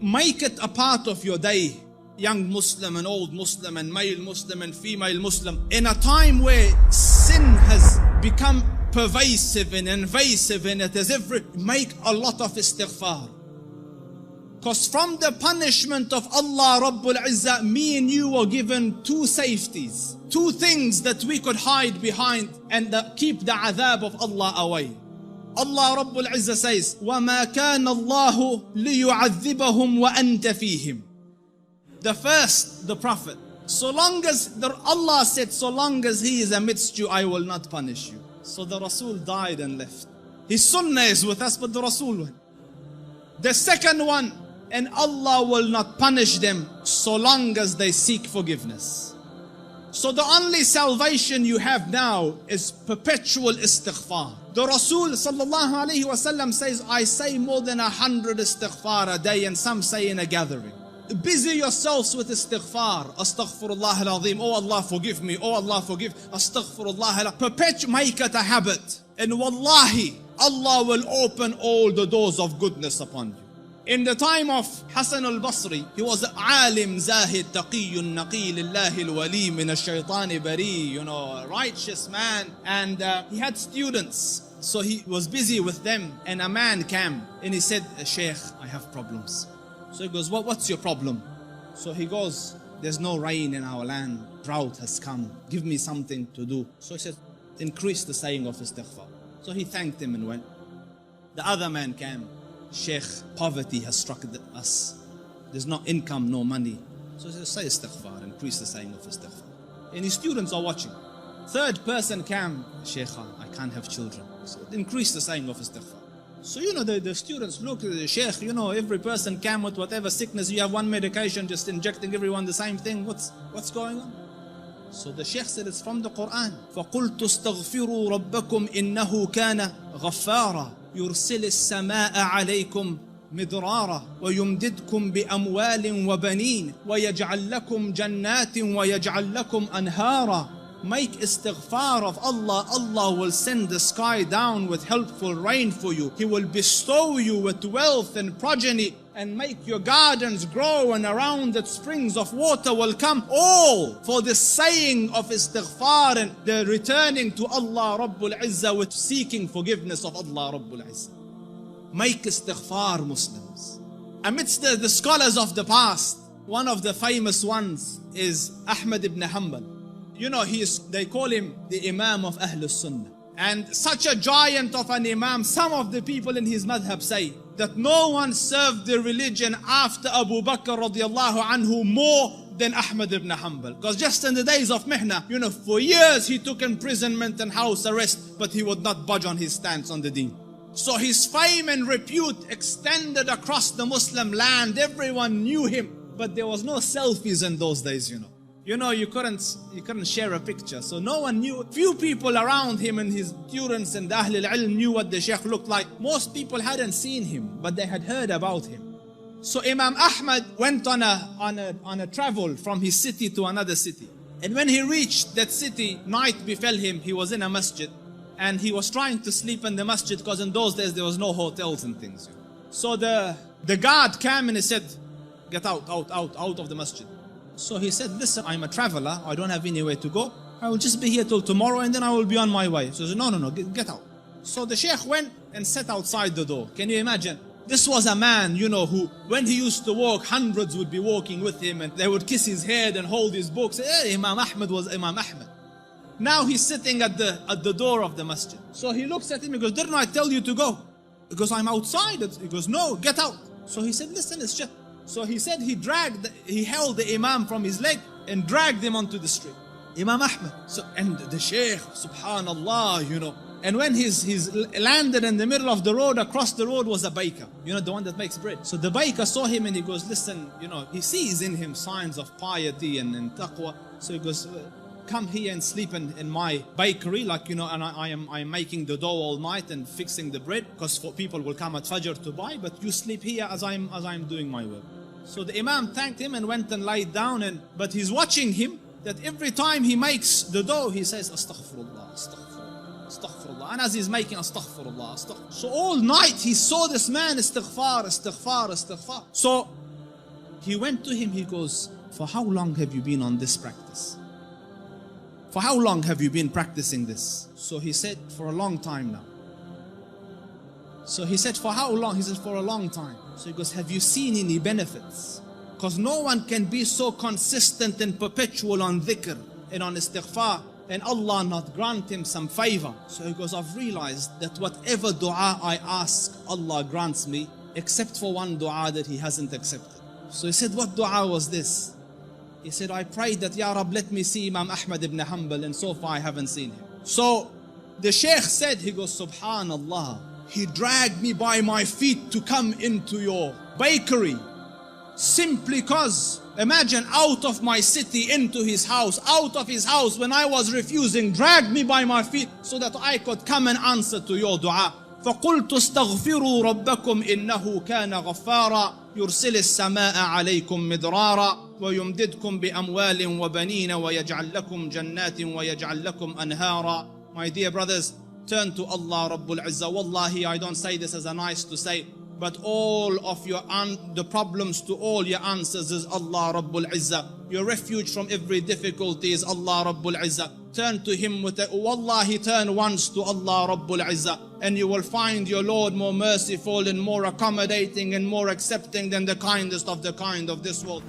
make it a part of your day. Young Muslim and old Muslim and male Muslim and female Muslim. In a time where sin has become pervasive and invasive and it is make a lot of istighfar. Because from the punishment of Allah Rabbul Izzah, me and you were given two safeties. Two things that we could hide behind and keep the adhab of Allah away. Allah Rabbul Izzah says, وَمَا كَانَ اللَّهُ لِيُعَذِّبَهُمْ وَأَنْتَ فِيهِمْ. The first, the Prophet. So long as, Allah said, so long as he is amidst you, I will not punish you. So the Rasul died and left. His sunnah is with us, but the Rasul went. The second one, and Allah will not punish them so long as they seek forgiveness. So the only salvation you have now is perpetual istighfar. The Rasul sallallahu alayhi wasallam says, I say more than 100 istighfar a day, and some say in a gathering. Busy yourselves with istighfar. Astaghfirullah al-azim. Oh Allah, forgive me. Oh Allah, forgive. Astaghfirullah. Perpetual, make it a habit. And wallahi, Allah will open all the doors of goodness upon you. In the time of Hassan al-Basri, he was alim, zahid, taqiyyun, naqi, lillahi al-wali, min ash-shaytani bari, a righteous man. And he had students. So he was busy with them. And a man came and he said, Shaykh, I have problems. So he goes, what's your problem? So he goes, there's no rain in our land. Drought has come. Give me something to do. So he said, increase the saying of istighfar. So he thanked him and went. The other man came. Sheikh, poverty has struck us. There's no income, no money. So he said, say istighfar, increase the saying of istighfar. And his students are watching. Third person came. Sheikh, I can't have children. So increase the saying of istighfar. So the students look at the Sheikh, every person came with whatever sickness. You have one medication, just injecting everyone the same thing. What's going on? So the Sheikh said, it's from the Quran. فَقُلْتُ اسْتَغْفِرُوا رَبَّكُمْ إِنَّهُ كَانَ غَفَّارًا يُرْسِلِ السَّمَاءَ عَلَيْكُمْ مِدْرَارًا وَيُمْدِدْكُمْ بِأَمْوَالٍ وَبَنِينَ وَيَجْعَلْ لَكُمْ جَنَّاتٍ وَيَجْعَلْ لَكُمْ أَنْهَارًا. Make istighfar of Allah. Allah will send the sky down with helpful rain for you. He will bestow you with wealth and progeny and make your gardens grow, and around it springs of water will come. All for the saying of istighfar and the returning to Allah Rabbul Izzah with seeking forgiveness of Allah Rabbul Izzah. Make istighfar, Muslims. Amidst the scholars of the past, one of the famous ones is Ahmad ibn Hanbal. They call him the Imam of Ahlul Sunnah. And such a giant of an Imam, some of the people in his madhab say that no one served the religion after Abu Bakr radiallahu anhu more than Ahmad ibn Hanbal. Because just in the days of Mihna, for years he took imprisonment and house arrest, but he would not budge on his stance on the deen. So his fame and repute extended across the Muslim land. Everyone knew him, but there was no selfies in those days, you couldn't share a picture. So no one knew. Few people around him and his students and the Ahlul Ilm knew what the Shaykh looked like. Most people hadn't seen him, but they had heard about him. So Imam Ahmad went on a travel from his city to another city. And when he reached that city, night befell him. He was in a masjid and he was trying to sleep in the masjid, because in those days there was no hotels and things. So the guard came and he said, get out of the masjid. So he said, listen, I'm a traveler. I don't have anywhere to go. I will just be here till tomorrow and then I will be on my way. So he said, no, get out. So the Shaykh went and sat outside the door. Can you imagine? This was a man, who, when he used to walk, hundreds would be walking with him and they would kiss his head and hold his books. Hey, Imam Ahmad was Imam Ahmad. Now he's sitting at the door of the masjid. So he looks at him, he goes, didn't I tell you to go? He goes, I'm outside. He goes, no, get out. So he said, listen, it's just... So he said he held the Imam from his leg and dragged him onto the street. Imam Ahmad. And the Shaykh, subhanallah, And when he's landed in the middle of the road, across the road was a baker, the one that makes bread. So the baker saw him and he goes, listen, he sees in him signs of piety and taqwa. So he goes, come here and sleep in my bakery, and I am making the dough all night and fixing the bread, because people will come at Fajr to buy, but you sleep here as I'm doing my work. So the Imam thanked him and went and lied down, but he's watching him, that every time he makes the dough, he says, astaghfirullah, astaghfirullah, astaghfirullah. And as he's making astaghfirullah, astaghfirullah. So all night he saw this man, istighfar, istighfar, istighfar. So He went to him, he goes, for how long have you been on this practice? For how long have you been practicing this? So he said, for a long time now. So he said, for how long? He said, for a long time. So he goes, have you seen any benefits? Because no one can be so consistent and perpetual on dhikr and on istighfar and Allah not grant him some favor. So he goes, I've realized that whatever dua I ask, Allah grants me, except for one dua that he hasn't accepted. So he said, what dua was this? He said, I prayed that, Ya Rab, let me see Imam Ahmad ibn Hanbal, and so far I haven't seen him. So the Shaykh said, he goes, Subhanallah, he dragged me by my feet to come into your bakery, simply cause, imagine, out of my city into his house, out of his house when I was refusing, dragged me by my feet so that I could come and answer to your dua. فقلت استغفروا ربكم إنه كان غفارا يرسل السماء عليكم مدرارا ويمددكم بأموال وبنين ويجعل لكم جنات ويجعل لكم أنهارا. My dear brothers, turn to Allah Rabbul Izzah. Wallahi, I don't say this as a nice to say, but all of the problems to all your answers is Allah Rabbul Izzah. Your refuge from every difficulty is Allah Rabbul Izzah. Turn to Him with it. Wallahi, turn once to Allah Rabbul Izzah, and you will find your Lord more merciful and more accommodating and more accepting than the kindest of the kind of this world.